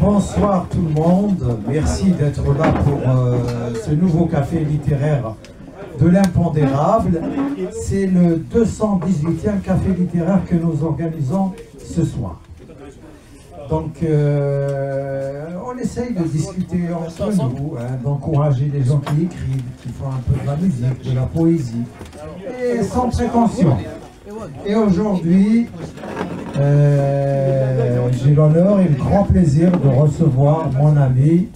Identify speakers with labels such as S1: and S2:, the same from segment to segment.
S1: Bonsoir tout le monde, merci d'être là pour ce nouveau café littéraire de l'impondérable. C'est le 218e café littéraire que nous organisons ce soir. Donc on essaye de discuter entre nous, d'encourager les gens qui écrivent, qui font un peu de la musique, de la poésie, et sans prétention. Et aujourd'hui, j'ai l'honneur et le grand plaisir de recevoir mon ami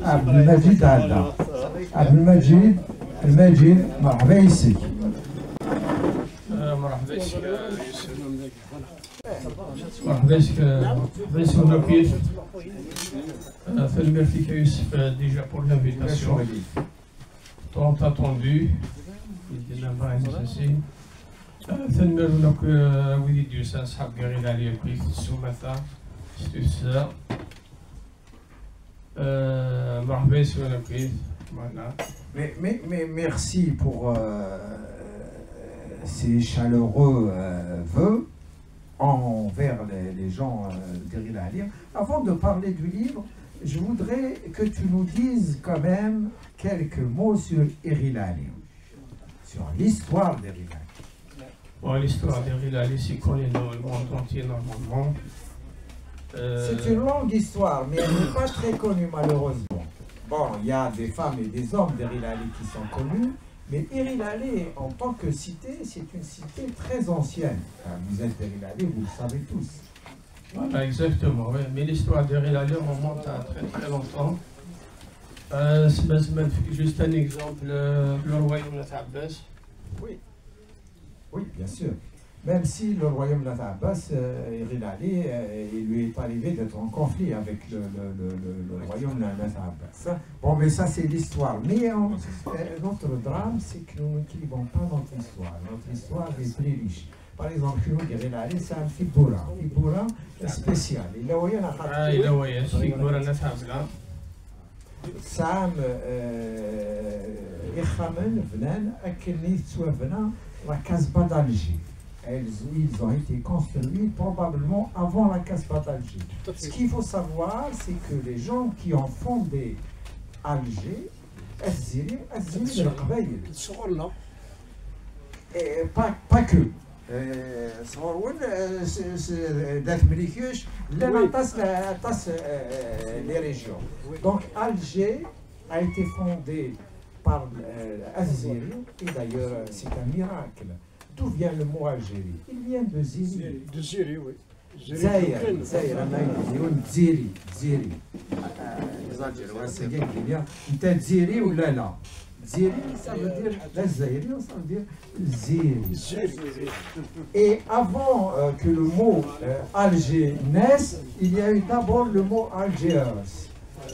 S1: Abdelmajid Alda. Abdelmajid, مرحبا يسيك.
S2: مرحبا يسيك مرحبا يسيك ونكيف merci Youssef déjà pour l'invitation tant attendu. ثاني هناك وليد يوسف صحاب قرينا عليه كويس السماثة ستوسا مرحبا يسونا كويس معنا.
S1: Mais merci pour ces chaleureux vœux envers les gens d'Eril Alir. Avant de parler du livre, je voudrais que tu nous dises quand même quelques mots sur Eril Alir, sur l'histoire d'Eril Alir.
S2: Bon, l'histoire d'Eril Alir, c'est connue dans le monde entier normalement.
S1: C'est une longue histoire, mais elle n'est pas très connue malheureusement. Bon, il y a des femmes et des hommes d'Eril Alir qui sont connus, mais Eril Alir, en tant que cité, c'est une cité très ancienne. Vous êtes d'Eril Alir, vous le savez tous.
S2: Voilà, exactement, oui. Mais l'histoire d'Eril Alir remonte à très très longtemps. Juste un exemple, le royaume d'Abbas.
S1: Oui. Oui, bien sûr. Même si le royaume d'Abbas, Eril Alir, il lui est arrivé d'être en conflit avec le royaume d'Abbas. Bon, mais ça c'est l'histoire. Mais notre drame, c'est que nous n'écrivons pas notre histoire. Notre histoire est très riche. Par exemple, Eril Alir, c'est un figura spécial. Il a سام يخمن فنان أكني توفنا la Casbah d'Alger. Ils ont été construits probablement avant la Casbah d'Alger. Ce qu'il faut savoir, c'est que les gens qui ont fondé Alger, pas que. Les régions. Donc Alger a été fondée par Aziri, et d'ailleurs c'est un miracle. D'où vient le mot Algérie? Il vient de Ziri.
S3: De Ziri, oui.
S1: Zaire, Ziri. Ziri ou là. Ziri, ça veut dire la Zaire, ça veut dire Ziri. Et avant que le mot Alger naisse, il y a eu d'abord le mot Algiers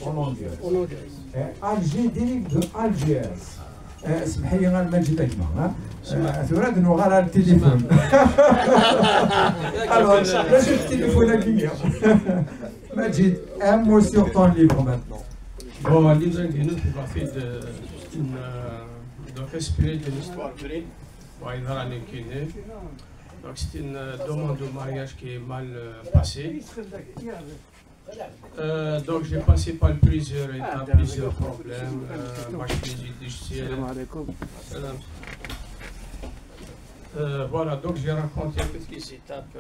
S1: en anglais. Alger dérive de Algiers. اسمح لي غير المجد اجمع ثورات نوغا على التليفون alors là j'ai le téléphone à client Majid, un mot sur ton livre maintenant.
S2: Bon, le livre va faire de respirer de l'histoire vraie. Donc c'est une demande de mariage qui est mal passée. Donc j'ai passé par plusieurs étapes, plusieurs problèmes, voilà, donc j'ai raconté quelques étapes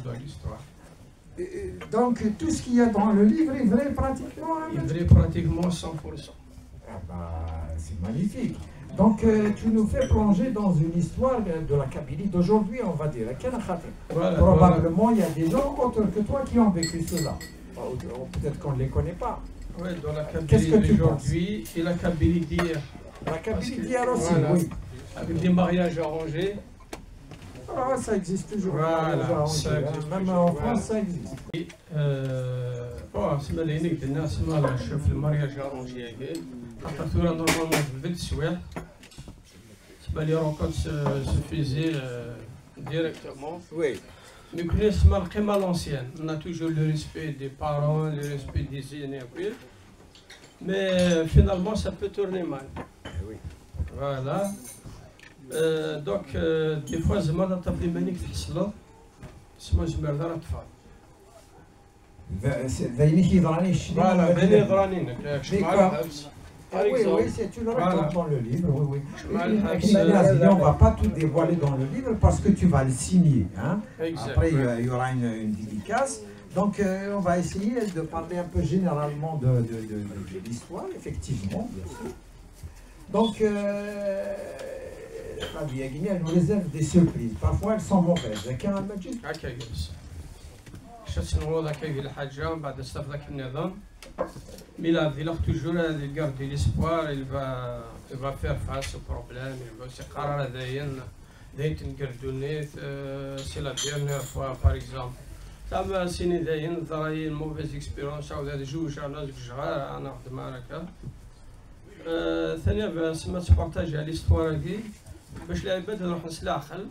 S2: dans l'histoire.
S1: Donc tout ce qu'il y a dans le livre est vrai pratiquement?
S2: Il est vrai pratiquement 100%.
S1: Ah bah, c'est magnifique. Donc tu nous fais plonger dans une histoire de la Kabylie d'aujourd'hui, on va dire. Voilà, probablement il y a des gens autres que toi qui ont vécu cela. Peut-être qu'on ne les connaît pas.
S2: Oui, dans la Kabylie d'aujourd'hui et la Kabylie d'hier.
S1: La Kabylie d'hier aussi, voilà. Oui.
S2: Avec des mariages arrangés.
S1: Ah, ça existe toujours.
S2: Voilà, ça existe
S1: même en France, ça existe.
S2: C'est le mariage arrangé. Normalement, les rencontres se faisaient directement.
S1: Oui.
S2: Nous connaissons à l'ancienne. On a toujours le respect des parents, le respect des aînés. Mais finalement, ça peut tourner mal.
S1: Oui.
S2: Voilà. Donc, des fois, je m'en attends des maniques qui se lèvent. Je me dis,
S1: Oui, c'est une raconte dans le livre, oui. On ne va pas tout dévoiler dans le livre parce que tu vas le signer. Hein. Après, il y aura une dédicace. Donc, on va essayer de parler un peu généralement de l'histoire, effectivement, bien sûr. Donc, la vie à Guinée, elle nous réserve des surprises. Parfois, elles sont mauvaises.
S2: Milad, il a toujours gardé l'espoir, il va faire face aux problèmes, il va se carrer c'est la dernière fois, par exemple. تابع سيني داين ضراي موفيز اكسبيرونس او هذا جوج انا صغار انا نخدم هكا ثانيا باش ما تبارطاجي على ليستوار هادي باش العباد نروح نسلاخل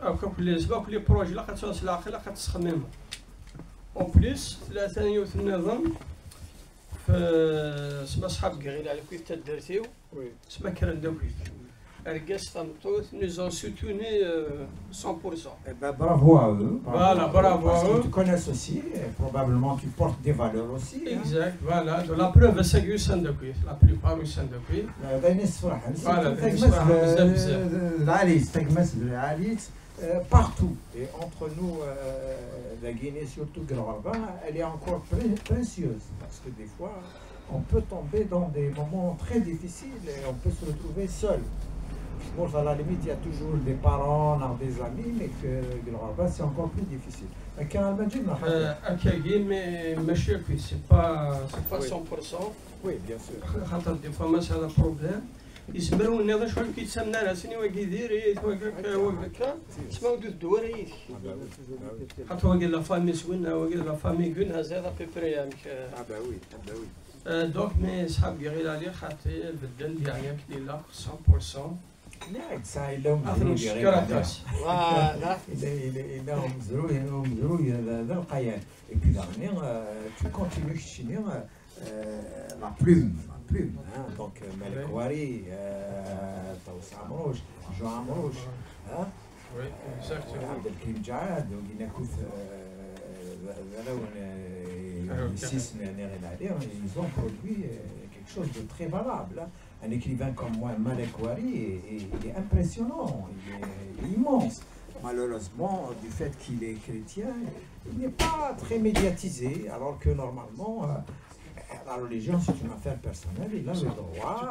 S2: او كل سبا كل بروجي لا كتسلاخل لا كتخمم اون بليس ثاني يوث النظام سما صحاب غير على كيف تدرتيو سما كرن دوكيت nous ont soutenu 100%.
S1: Eh ben, bravo à eux.
S2: Voilà, bravo à eux.
S1: Tu connais aussi, et probablement tu portes des valeurs aussi.
S2: Exact, hein. Voilà. De la preuve, c'est que c'est de quoi. La plupart du sont de quoi. Voilà,
S1: partout. Et entre nous, la Guinée, surtout Grand-Rabat, elle est encore précieuse. Parce que des fois, on peut tomber dans des moments très difficiles et on peut se retrouver seul. Bon, à la limite, il y a toujours des parents, des amis, mais que Grand-Rabat, c'est encore plus difficile.
S2: mais c'est pas 100%.
S1: Oui, bien sûr.
S2: Des fois, moi, c'est un problème. يسمروا النظام شحال كيتسمى راسني وكيدير هكا تسمعوا دوز الدوري حتى هو قال لا فامي سوينا وقال لا فامي كون هذا بيبري وي دونك مي صحابي غير عليه خاطر بدل يعني كليلا 100%.
S1: نعم ساعي لهم voilà il est مزروي هذا القيان et puis dernier tu continues chez la plume hein, donc Malik Wari Taous Amrouch Jean Amrouch hein
S2: oui exactement
S1: Abdelkrim Jaad وقيناكوث ils ont produit quelque chose de très valable. Un écrivain comme moi, Malik Wari, il est impressionnant, il est immense. Malheureusement, du fait qu'il est chrétien, il n'est pas très médiatisé, alors que normalement, la religion, c'est une affaire personnelle. Il a le droit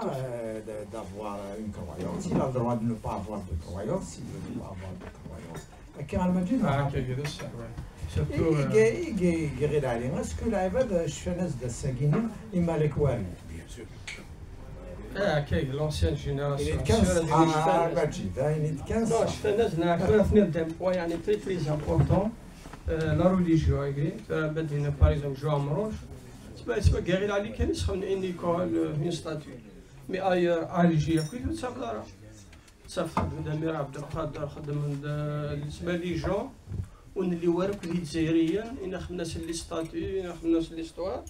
S1: d'avoir une croyance, il a le droit de ne pas avoir de croyance, s'il ne veut pas avoir de croyance. Est-ce que la Eved Shfenes de Sagini est Malik Wari? Bien sûr.
S2: L'ancienne génération.
S1: Il
S2: est très important. La religion, par exemple, Jean Amrouche, c'est pas guérir la ligue, c'est une école, une statue. Mais ailleurs, à Alger, ça fait ça fait d'Amir Abdelkader, les gens, on les voit que les Algériens, ils ont les statues, ils ont l'histoire.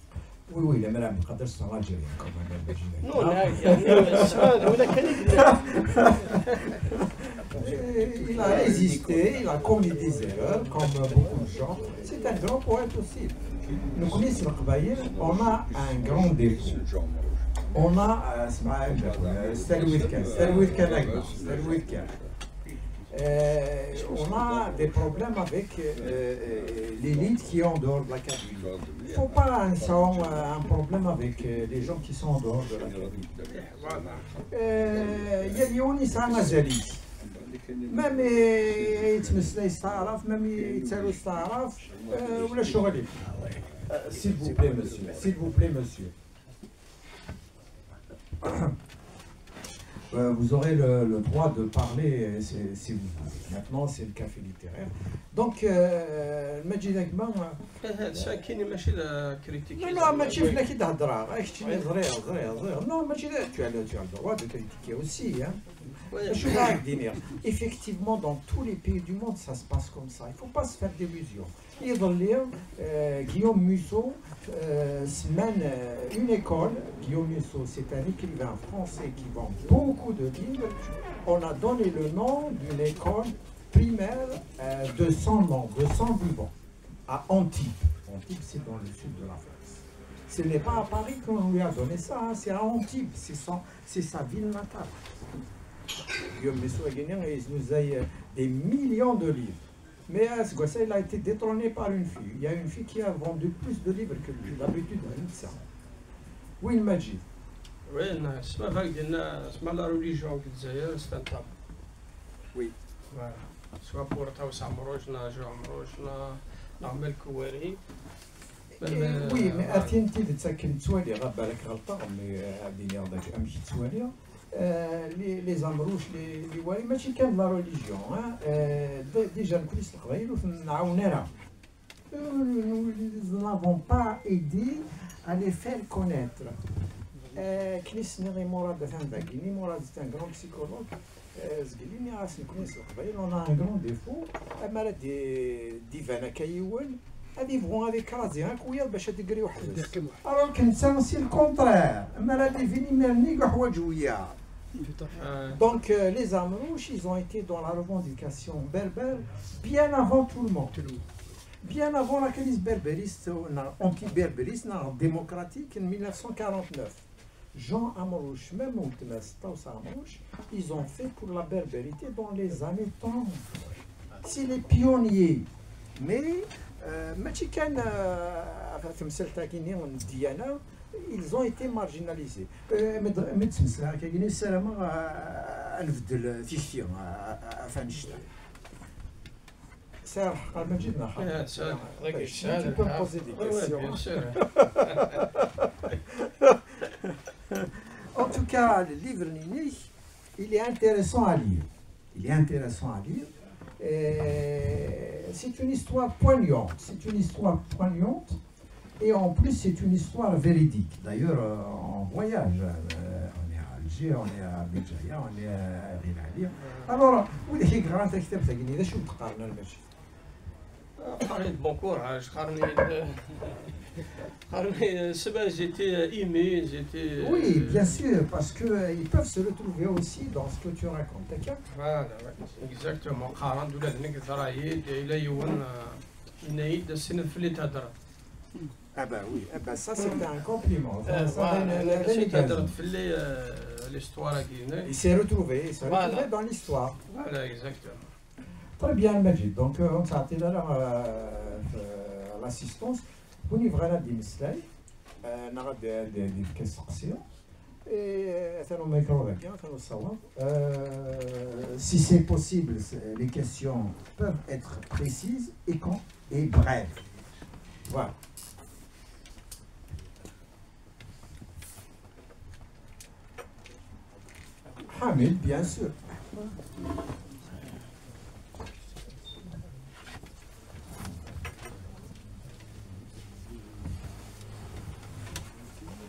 S1: Oui, les Amir Abdelkader sont algériens, comme
S2: non,
S1: il a résisté, il a commis des erreurs, comme beaucoup de gens. C'est un grand poète aussi. Nous connaissons le Qabaïl, on a un grand défaut. On a on a des problèmes avec l'élite qui est en dehors de la Kabylie. Il ne faut pas un problème avec les gens qui sont en dehors de la Kabylie. Il y a Lyonis à Nazali. Même يتمسلا يستعرف même يتسالو يستعرف ولا شغلي. S'il vous plaît, monsieur. S'il vous plaît, monsieur. Vous aurez le droit de parler si vous voulez. Maintenant, c'est le café littéraire. Donc, Majid Akbar. Non, Majid, non, Majid, tu as le droit de critiquer aussi. Hein. Effectivement, dans tous les pays du monde, ça se passe comme ça. Il ne faut pas se faire d'illusions. Guillaume Musso mène une école. Guillaume Musso, c'est un écrivain français qui vend beaucoup de livres. On a donné le nom d'une école primaire de 100 noms, de 100 vivants. à Antibes. Antibes, c'est dans le sud de la France. Ce n'est pas à Paris qu'on lui a donné ça, hein, c'est à Antibes, c'est sa ville natale. Guillaume Messouaguénian, il nous a des millions de livres. Mais ça, il a été détrôné par une fille. Il y a une fille qui a vendu plus de livres que lui, d'habitude, oui, il m'a dit.
S2: Oui, c'est pas vrai, c'est la religion qui disait, c'est un tabou.
S1: Oui.
S2: Voilà. Soit pour Taous Amrouch, Joe Amrouch, نعمل كواري.
S1: وي مي انت تسكن توالي غا بالك غلطه مي هادي هذاك امشي توالي لي زامروش لي واري ماشي كان لا ريليجيون ديجا الكنيسه القبائل ونعاوناها nous n'avons pas aidé à les faire connaître. كنيسة نغي مراد فهمتني مراد c'est un grand psychologue. زقليني عاس الكنيسة القبائل on a un grand défaut أما ديفانا كيول هذي يبغون هذيك رازي هاك ويا باش تقري واحد alors كنسان سي الكونترير أما لا ديفيني مرني كاع حوايج ويا. Donc les Amrouches, ils ont été dans la revendication berbère bien avant tout le monde. Bien avant la crise berbériste, anti-berbériste, démocratique en 1949. Jean Amrouche, même Taous Amrouche, ils ont fait pour la berbérité dans les années 30. C'est les pionniers. Mais, ils ont été marginalisés. Tu peux me poser des questions. En tout cas, le livre Nini, il est intéressant à lire. Il est intéressant à lire. C'est une histoire poignante. C'est une histoire poignante. Et en plus, c'est une histoire véridique. D'ailleurs, en voyage, on est à Alger, on est à Béjaïa, on est à Rinali. Alors, où est-ce que grand texte تقني شو تقارن المشي؟
S2: قارنت bon courage, j'étais aimé, j'étais...
S1: Oui, bien sûr, parce qu'ils peuvent se retrouver aussi dans ce que tu racontes, d'accord?
S2: Voilà, exactement. قارنت ولا هناك ذرايد إلى يوم ينايد السنة اللي تهدر.
S1: Ah ben oui, ah ben ça c'était un compliment. Il s'est retrouvé dans l'histoire.
S2: Voilà, exactement.
S1: Très bien, Majid. Donc on s'attend à l'assistance. On y verra des messages, on aura des questions. Et ça nous mettra bien, ça nous savoir. Si c'est possible, les questions peuvent être précises et brèves. Voilà. Hamid, bien sûr.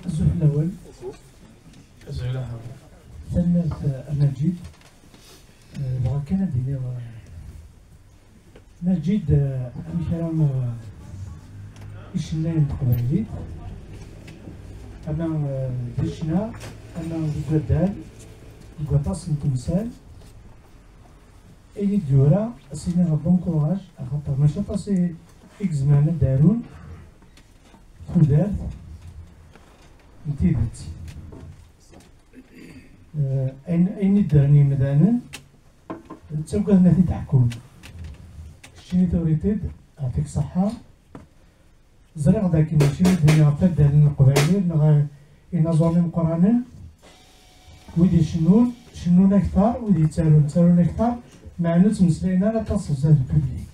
S3: الزوج الأول ثلاث مجيد بغا كان ديني مجيد أمشرام إشنين قبيلي أما دشنا أما بدال يقطاس التمثال إلي ديورا سينا بون كوراج خاطر ماشي طاسي إكزمان دارون خدات نتيبت أين درني مدانا تسوق الناس تحكون شيني توريتد يعطيك الصحة زرع ذاك ماشي دنيا غفلت دهلنا القبائلي إنا زوامي مقرانا ويدي شنون أكثر ويدي تسالون أكثر مع ناس مسلينا لا تصل زاد الببليك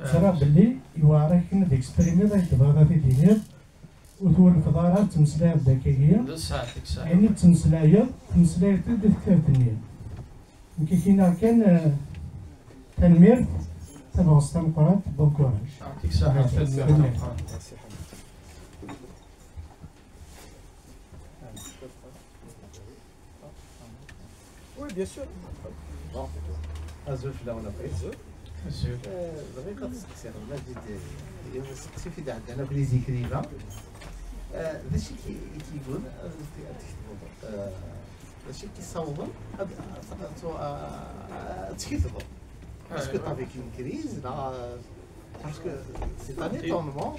S3: زرع باللي يواريك كنا ديكسبريمي غيتبغى في دينير وتول الفضارات تمسلايا الذكية يعني تمسلايا تدي كتاب النيل يمكن كاين كان تنمير تبغى استمقرات بون كوراج
S2: يعطيك الصحة
S1: Oui, bien sûr.
S4: أزول في الأولى بغيت
S2: أزول
S4: بغيت تسقسي ماجد تسقسي في عندنا في لي زيكريفا داكشي كيقول داكشي كيصوب تكتبو اسكو طافيك اون كريز لا Parce que c'est un étonnement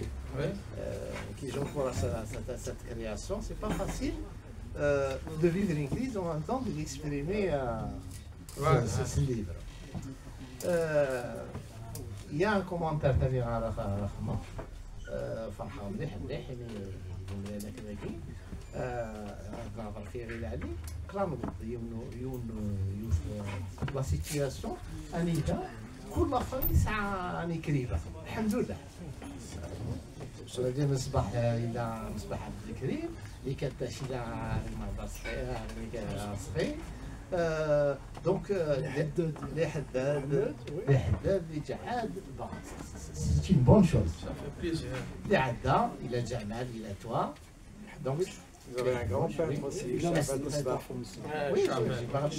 S4: qui j'encourage cette création. C'est pas facile de vivre une crise en même temps de l'exprimer ce livre. Il y a un commentaire تاني على رحمة فرحان مليح يعني يقول لنا كذا كي نظر فيه غير علي كلام يون لا سيتياسيون انيتا كل فامي ساعة اني كريبة الحمد لله. شو مصباح الى مصباح عبد الكريم اللي كتاشي الى المرضى صغير اللي صغير دونك les حداد اللي جعاد c'est une bonne chose. Ça fait plaisir. اللي عدا الى جمال الى توا دونك
S5: Vous avez un grand peintre aussi, Chaban Mosbah.
S4: Oui,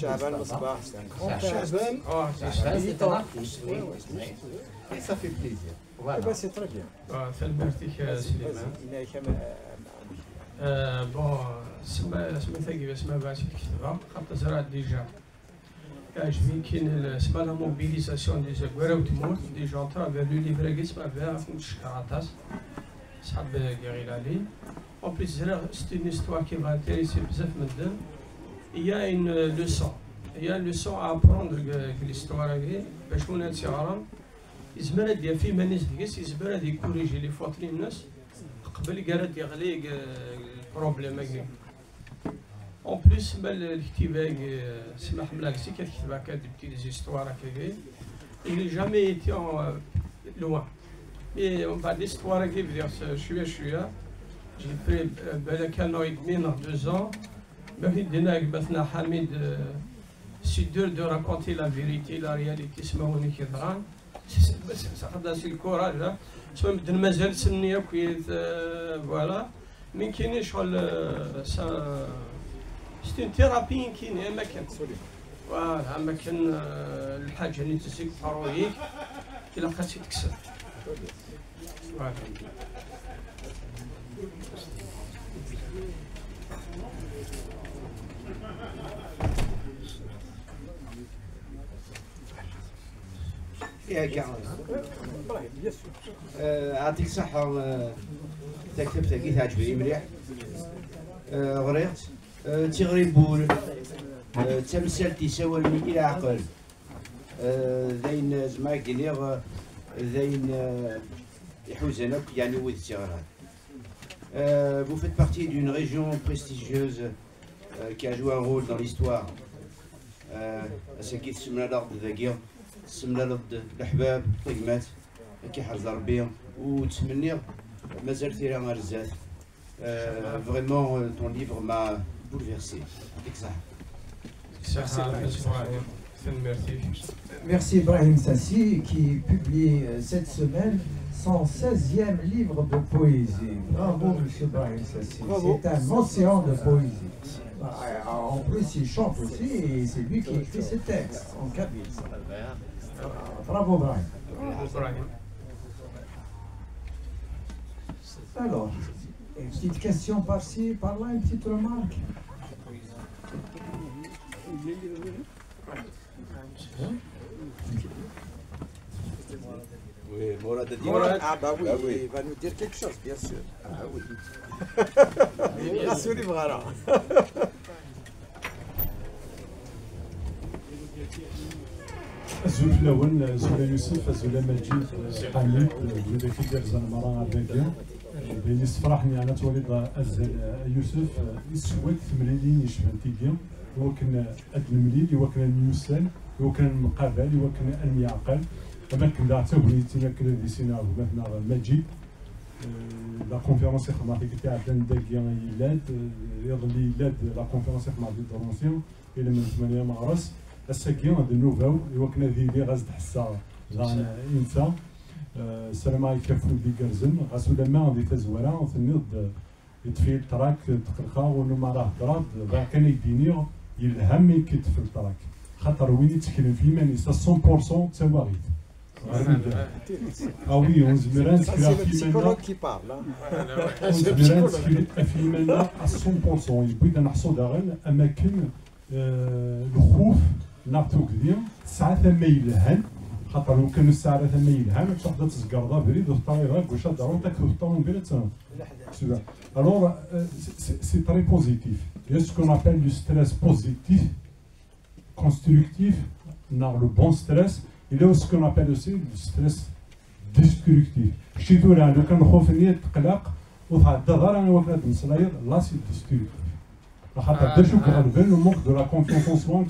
S5: Chaban Mosbah, c'est un grand peintre.
S4: C'est un artiste, oui. Et ça fait plaisir. Voilà.
S5: C'est très bien.
S2: فالمرتيك سليمان. بون سما ثقيفه سما باش الكتابه خاطر زرعت ديجا كاجبين كاين سما لا موبيليزاسيون دي زكوارا وتموت دي جون ترافير لو ليفر كي سما فيها في الشكراطاس صحاب كاغيل علي. En plus, c'est une histoire qui va intéresser bzaf medden. Il y a une leçon. Il y a une leçon à apprendre de l'histoire. باش كون صغارا يزمر هاد في مانيس ديس يزمر هاد يكوريجي لي فوتري الناس قبل قالت يغلي البروبليم هكا. En plus, الكتابة سمح ملاكسي كتكتب هكا دي بتي زيستوار هكا. Il n'est jamais été loin. Et on va l'histoire هكا بدير شوية. J'ai fait un an et demi, 2 ans. C'est dur de raconter la vérité, la réalité. C'est le courage. Voilà. Mais c'est une thérapie qui est voilà. الحاجة اللي تزيد فرويك إلا خاصك تكسر. Voilà.
S6: يعطيك الصحة. تكتبتك تعجبني مليح. غريت تيغريبول تمثال تيساوالني إلى عقل ذين زعما كدير ذين يحوزنا يعني ود تيغران. Vous faites partie d'une région prestigieuse qui a joué un rôle dans l'histoire. أساكيت سمنا الأرض ذاكيا سمنا الأرض الأحباب تقمات كيحرز ربي وتمني مازال ثيرا غارزات. Vraiment ton livre m'a bouleversé.
S1: Merci Ibrahim Sassi qui publie cette semaine son 16e livre de poésie. Bravo Monsieur Ibrahim Sassi. C'est un océan de poésie. En plus il chante aussi et c'est lui qui écrit ses textes en kabyle. Bravo Ibrahim. Alors, une petite question par-ci, par-là, une petite remarque.
S6: Oui, Mourad a dit.
S5: Ah bah oui, il va nous dire quelque chose, bien sûr. Ah oui. Bien sûr, il va là.
S3: الزول الأول زولا يوسف زولا مجيد حميد زولا كيدير زنمرة عباكيا بين فرحني أنا تولد أزل يوسف يسوق ثمريلين يشبه تيجي وكان المليل وكان الميوسان وكان المقابل وكان الميعقل أما كنا تاولي تناكل في سينا مثلا مجيد لا كونفيرونس خدماتي تاع عندنا داكيا يلاد يضلي يلاد لا كونفيرونس خدماتي دونسيون إلى من 8 مارس الساكين هاد النوفاو وكنا ذي غاز تحسا زان انسان السلام عليكم في بيكرزن غاسو لما غادي تزوره وثنيض يطفي التراك تقلقا ونو ما راه دراد كان يديني يلهم من كتف التراك خاطر وين يتكلم في مانيسا 100% تواغيد اه وي ونزمران تكلا في مانا ونزمران تكلا في مانا 100% يبغي نحصو داغن اماكن الخوف نعطوك ذي ساعات ما يلهن
S7: خاطر لو كان الساعه ثما يلهم تحضر تزقرضا بريد وطايره كوشا دارون تاك الطوموبيل تسمى alors c'est très positif il y a ce qu'on appelle du stress positif constructif dans le bon stress il y a ce qu'on appelle aussi du stress destructif شتو راه لو كان خوفني تقلق وتعدى راني واكله المصلاير لا سي destructif خاطر دا شوف غالبا le manque de la confiance en soi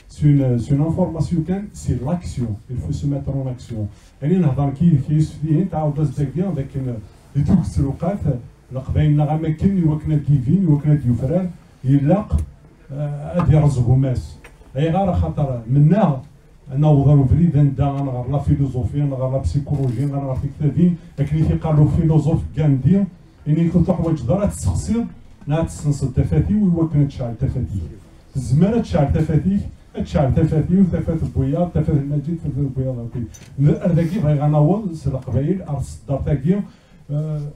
S7: c'est une information c'est l'action il faut se mettre en action يعني نهضر كيف فيه تعاود تزدك داك لتوك السلوقات القبايلنا غا ما كاين وكنا كيفين وكنا ديوفران يلاق ادي رزقو ماس اي غير خاطر منا نوضروا فريد ندا غنغر لا فيلوزوفي غنغر لا بسيكولوجي غنغر في كتابين لكن في قالوا فيلوزوف كاندي اني كنت حوايج دارات تسخسر نا تسنصد تفاتي ويوكنا تشعل تفاتي الزمان تشعل تفاتي تشعل تفاتي وتفات البويا تفات المجيد تفات البويا هاكي ارداكي بغي غنوض القبايل ارس الدار تاكي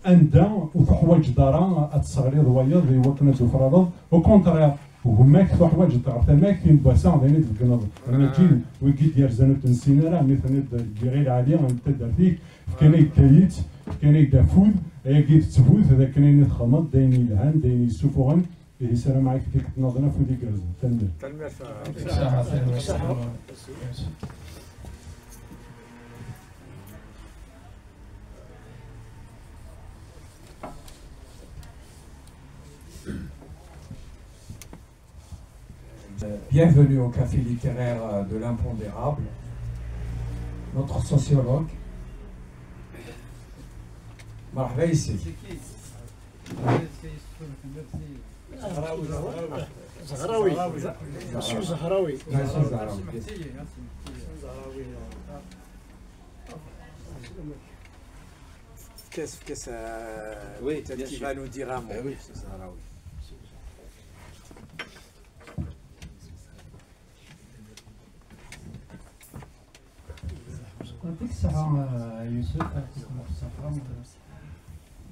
S7: اندا وحوايج دارا اتصغري ضويض يوكنا تفرض وكونترا وهماك حوايج تعرف تماك كاين باسان دايرين في الكنظر المجيد ويكي ديال زانو تنسينا راه مثلا غير عاليه غنتدر فيك كاين كايت كاين دافود هي كي تفوت هذا كاين يتخمط دايني الهان دايني السفوغن اللي سلام عليك ديك النظره في ديك الرزق
S1: Bienvenue au café littéraire de l'impondérable. Notre sociologue, مرحبا يسي.
S5: زهراوي مسيو زهراوي في كاس oui qui va nous dire un mot oui c'est زهراوي
S3: يعطيك الصحة يوسف يعطيك الصحة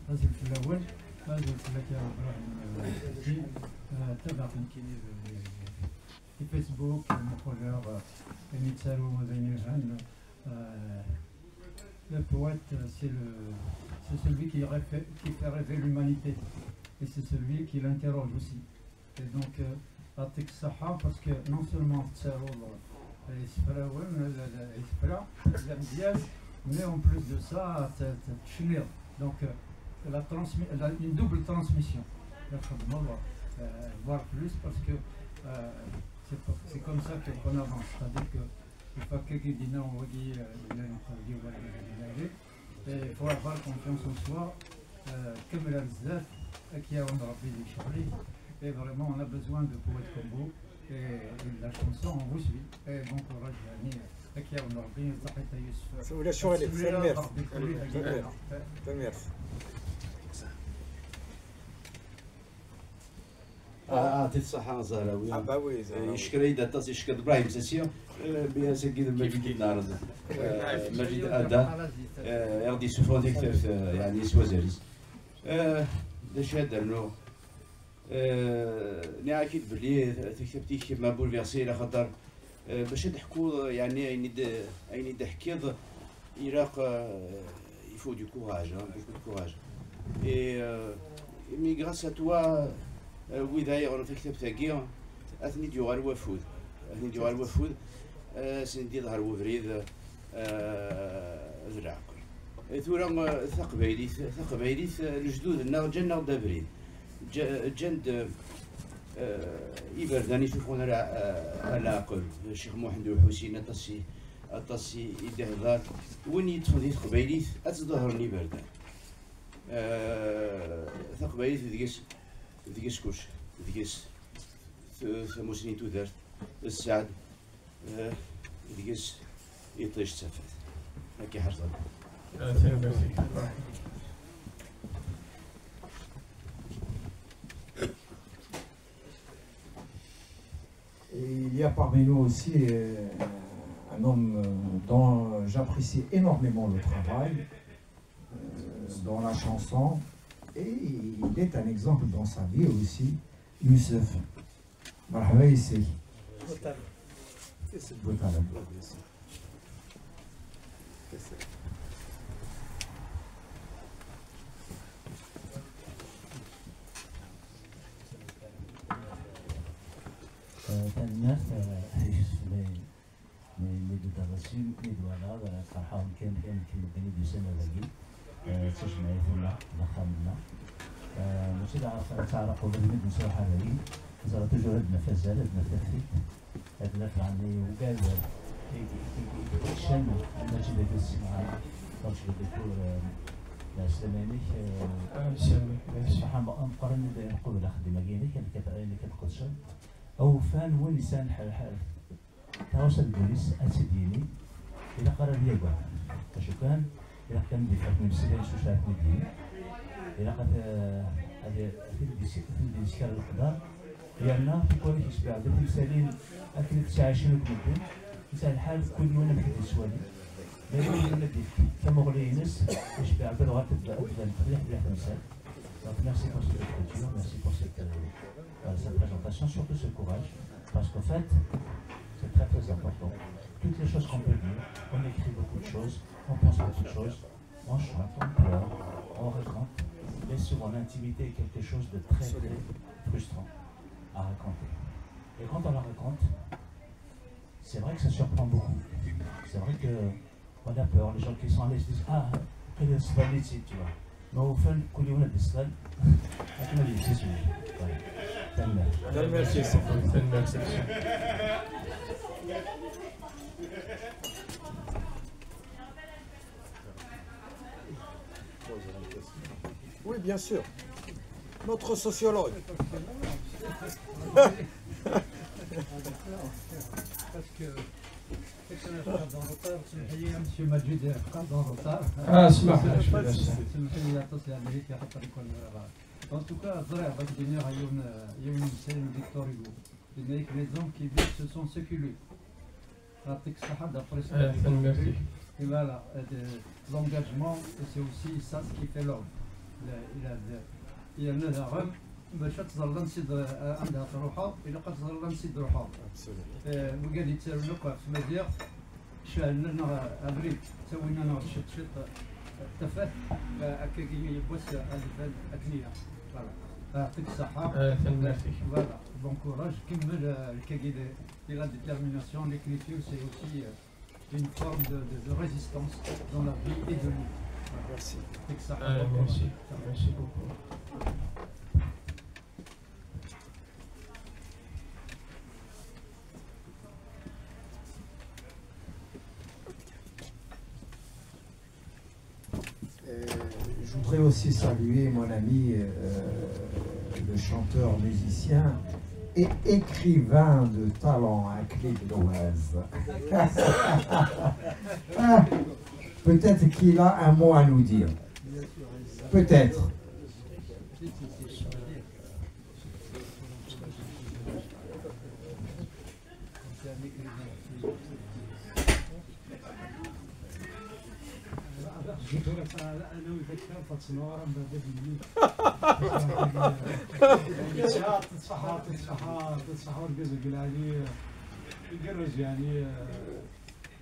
S3: لازم في الأول لازم لك يا إبراهيم تابع في فيسبوك المخرج يتسالوا زينيران le poète c'est celui qui fait rêver l'humanité et c'est celui qui l'interroge aussi et donc يعطيك الصحة parce que non seulement تسالوا mais en plus de ça, donc une double transmission. Voire plus parce que c'est comme ça qu'on avance. C'est-à-dire que il faut il faut avoir confiance en soi, comme la Zat, qui a et vraiment on a besoin de poètes comme vous. Et la chanson on vous suit et bon courage يعني هكا ونربي صحيت يوسف
S5: ولا شو عليك تنمير
S6: عطيت الصحة زهراوي يشكر إذا تصل يشكر إبراهيم ساسيا بيا سكيد المجيد نارد مجيد أدا يغدي سوفون تكتر يعني سوازاريز داش هذا نو ني اكيد بلي كتبتي كيما بولفيرسي على خاطر باش نحكوا يعني عيني حكيض العراق يفو دو كوراج beaucoup de courage et mais grâce à toi oui d'ailleurs في كتاب تاعي اثني ديو الوفود سندي ظهر وفريد العراق ثورا ثقبايلي الجدود جنا دابريد جند يبرداني يشوفون العقل الشيخ محمد الحسين الطسي يدهضر وين يدخل قبايليت اتظهرني بردان ثقبايليت ديكس كوش ديكس ثموسني تودرت السعد ديكس يطيش تسافات هكي حرصة
S1: Il y a parmi nous aussi un homme dont j'apprécie énormément le travail, dans la chanson, et il est un exemple dans sa vie aussi, Youssef. Marhaba ici.
S8: الناس من الدراسين مدوانا فرحان كان بني دي سنة لاقي تجمعي فينا دخلنا ماشي تعرفوا بالمد نسوي حالي زرا توجور عندنا فزال عندنا فلافيت عندنا فعني وقال الشام عندنا شي داك السمعة دونك الدكتور السلاماني صراحة مقارنة قبل خدمة كاينة كانت كتقدشن أو فان هو لسان حال تواصل البوليس أسديني إلى قرار ديالو فشو كان إلى كان دفعت من السجن شو شاف مديني إلى قد هذا في الديسكار القدر لأن في كل شيء بعد في سالين أكيد تعيشون كمدين مثال الحال كل يوم نبحث السوالي لكن ندي كما قلنا ينس إيش بعد لغة تبدأ نفرح مثال donc merci pour cette écriture, merci pour cette présentation, surtout ce courage, parce qu'en fait, c'est très très important. Toutes les choses qu'on peut dire, on écrit beaucoup de choses, on pense beaucoup de choses, on chante, on pleure, on raconte, mais souvent l'intimité est quelque chose de très très frustrant à raconter. Et quand on la raconte, c'est vrai que ça surprend beaucoup. C'est vrai qu'on a peur, les gens qui sont à l'aise disent « Ah, quelle est cette ici, tu vois ?» Mais au fond, كل يوم نتسلل لكن اللي يسوي
S5: Oui, bien sûr. Notre sociologue.
S9: Monsieur Majid dans le retard. En tout cas, il y a une scène victorieuse. Les hommes qui vivent, ce sont ceux qui luttent. Et voilà, l'engagement, c'est aussi ça ce qui fait l'homme. Il y a un homme. باش تظل نسيد عندها روحها الا تظل نسيد روحها وقال لي تسالوك في مزيغ شالنا لنا ابريد سوينا لنا شط تفات هكا يبوس الفال اكنيه فوالا يعطيك الصحه فوالا بون كوراج كمل الكاكي دي لا ديتيرميناسيون ليكريتور سي اوسي une forme de résistance dans la vie et de lutte.
S5: Merci.
S2: Merci beaucoup.
S1: Je voudrais aussi saluer mon ami, le chanteur, musicien et écrivain de talent à Clé de l'Oise. Peut-être qu'il a un mot à nous dire. Peut-être.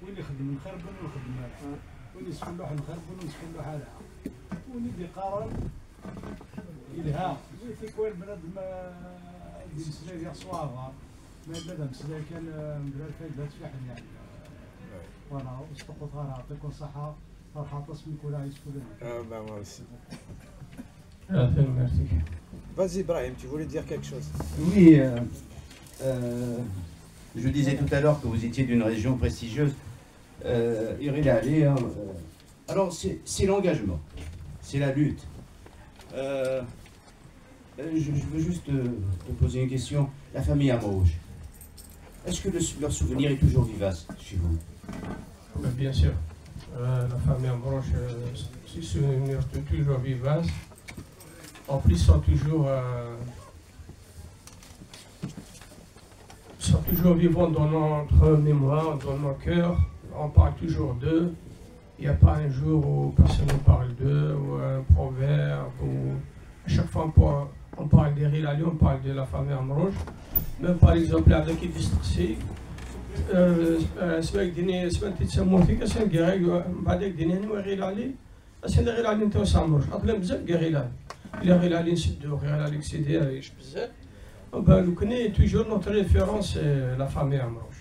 S3: واللي يخدم الخير بنو يخدم هذا واللي يسكن له الخير بنو يسكن له هذا واللي يقارن يلها في كل بنادم دي مسلا ديال صوابها ما بنادم مسلا كان مدرا الفايده تفحل يعني وانا استقط غير يعطيكم الصحه فرحه تصميك ولا يسكن
S5: Bah moi aussi.
S2: Merci.
S5: Vas-y Brahim, tu voulais dire quelque chose?
S6: Oui, je disais tout à l'heure que vous étiez d'une région prestigieuse. Alors c'est l'engagement, c'est la lutte. Je veux juste te poser une question. La famille Amrouge, est-ce que leur souvenir est toujours vivace chez vous?
S2: Bien sûr. La famille Amrouge, ses souvenirs sont toujours vivaces. En plus, sont toujours vivants dans notre mémoire, dans nos cœurs. On parle toujours d'eux. Il n'y a pas un jour où personne ne parle d'eux, ou un proverbe, ou à chaque fois on parle des Rilali, on parle de la famille Amrouge. Même par exemple avec les districts, سباك ديني سباك تسمو فيك أسان كي بعدك ديني هني وغير علي أسان غير علي نتا وسامروش أطلع بزاف غير علي إلا غير علي نسدو غير عليك سيدي ريش بزاف لو كني توجور نوتر ريفيرونس لا فامي عمروش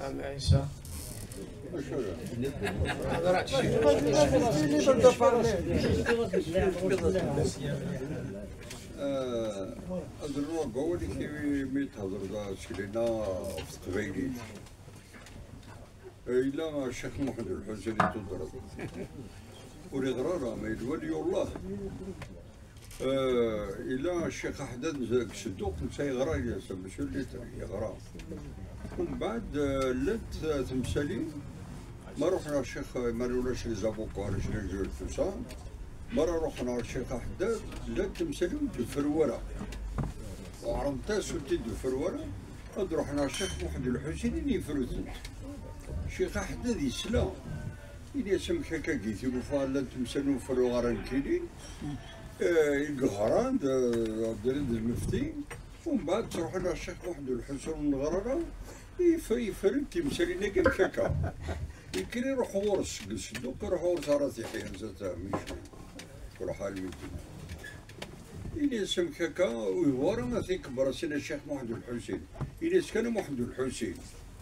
S2: عم عيسى
S10: أدرنا قولي كي ميتهضر دا شكلنا في قبيلي إلا الشيخ محمد الحسيني تضرب ولي غرارة ما يدولي والله إلا الشيخ أحداد كسدوق نساي غرا يسمى شو اللي تري غرا ومن بعد لت تمثالي ما رحنا الشيخ ما نقولش لي زابوكو على شنو توسا مرة رحنا الشيخ أحداد لت تمثالي الفروره وعرمتا سلتي الفروره قد رحنا الشيخ محمد الحسيني يفرزن الشيخ أحداد يسلم إلي سمك هكا كيتي وفال تمثالي فروغارا كيلي القهران دريد المفتي ومن بعد تروح لها الشيخ محمد الحسن من غررة يفرد تمثالينا كمشاكا يمكن يروح ورس الصندوق يروح ورس راسي حين زاتا مش يروح على المدينة إلي سمك هكا ويورا ما ثيك براسنا الشيخ محمد الحسين إلي كان محمد الحسين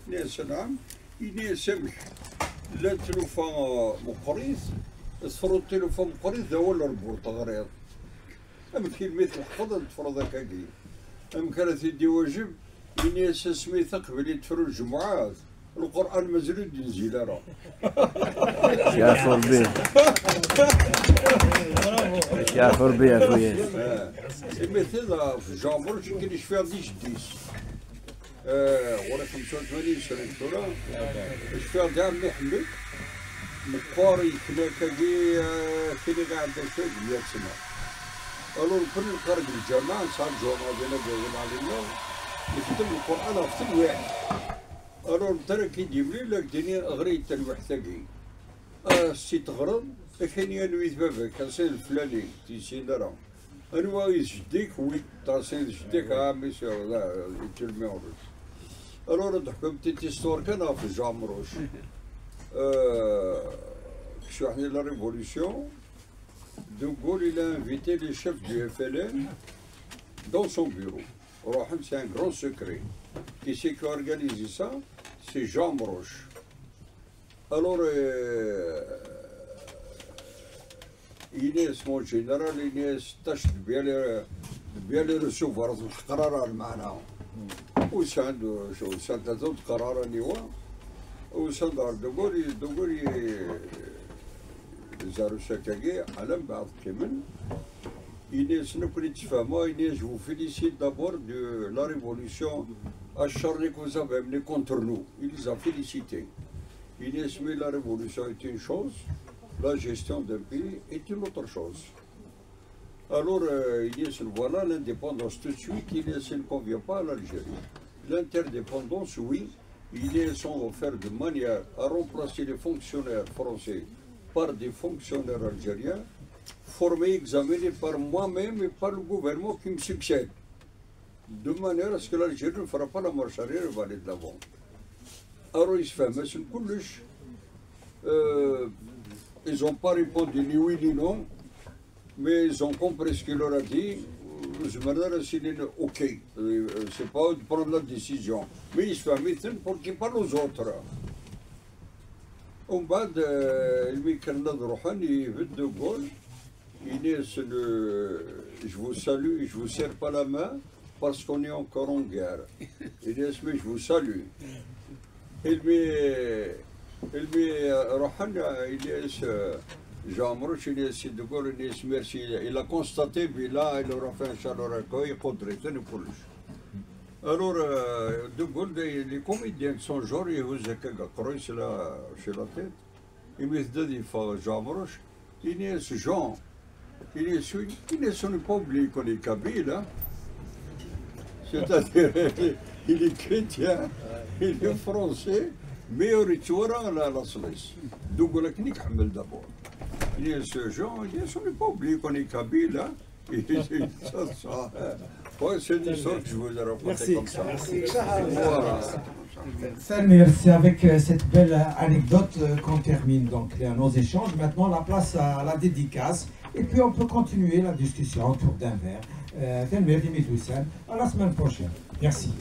S10: ناس نعم إلي سمك لا تلوفا مقريث اصفروا التليفون مقريث ذا ولا البرتغاليات أم كلمة الحفظ تفرض هكاكي أم كانت يدي واجب إني سميت قبل يتفروا الجمعات القرآن مازال ينزل راه
S11: شافر به شافر به يا خويا
S10: مثل في جامبر كاين فيها ديش ديس ورا 85 سنة ترى اش فيها كاع محمد مقاري كناكاكي كاين قاعد شويه 100 سنة الو كل خارج الجامعة صار جامعة بينا جايين علينا يختم القرآن أختم واحد الو ترى كي يجيب لي لك دنيا غريت الوحداكي سي تغرض كان ينوي بابا كان سيد الفلاني تيسين راه أنا وايز جديك وي تاع سيد جديك ميسي لا يتلمي ورش الو رد حكمت تيستور كان في جامروش شو حنا لا ريفوليسيون De Gaulle, il a invité les chefs du FLN dans son bureau. C'est un grand secret. Qui c'est qui a organisé ça? C'est Jean Broche. Alors, Inès, mon général, Inès tâche de bien les recevoir. قرار معنا. وسند قرار نيوا. وسند دغوري زارو شاكاكي على بعض كمل Inès نكون تفهموا Inès je vous félicite d'abord de la révolution acharnée que vous avez amenée contre nous. Il les a félicités. Inès, mais la révolution est une chose, la gestion d'un pays est une autre chose. Alors Inès, voilà l'indépendance tout de suite, Inès ne convient pas à l'Algérie. L'interdépendance, oui, Inès on va faire de manière à remplacer les fonctionnaires français par des fonctionnaires algériens, formés, examinés par moi-même et par le gouvernement qui me succède, de manière à ce que l'Algérie ne fera pas la marche arrière et va aller de l'avant. Alors ils se font, ils n'ont pas répondu ni oui ni non, mais ils ont compris ce qu'il leur a dit. Je me dis, ok, c'est pas eux de prendre la décision, mais ils se font pour qu'ils parlent aux autres. ومن بعد الميكان روحاني بدو قول Inès, je vous salue, je vous serre pas la main parce qu'on est encore en guerre. Inès, mais je vous salue. Inès, Jean-Maroche, Inès de Gaulle, Inès, merci. Il a constaté, puis là, il aura fait un chaleureux accueil contre les police. Alors, de Gaulle, les comédiens de son genre, ils ont creusé chez la tête. Il me dit, Jean-Maroche, Inès, Jean, Inès, on n'est pas oublié qu'on est kabyle, hein. C'est-à-dire, il est chrétien, il est français, mais il est à la Slice. Donc, on a d'abord. Inès, Jean, Inès, on n'est pas oublié qu'on est kabyle, hein. C'est une histoire que je vous ai racontée comme ça.
S1: C'est avec cette belle anecdote qu'on termine donc nos échanges. Maintenant, la place à la dédicace. Et puis, on peut continuer la discussion autour d'un verre. À la semaine prochaine. Merci.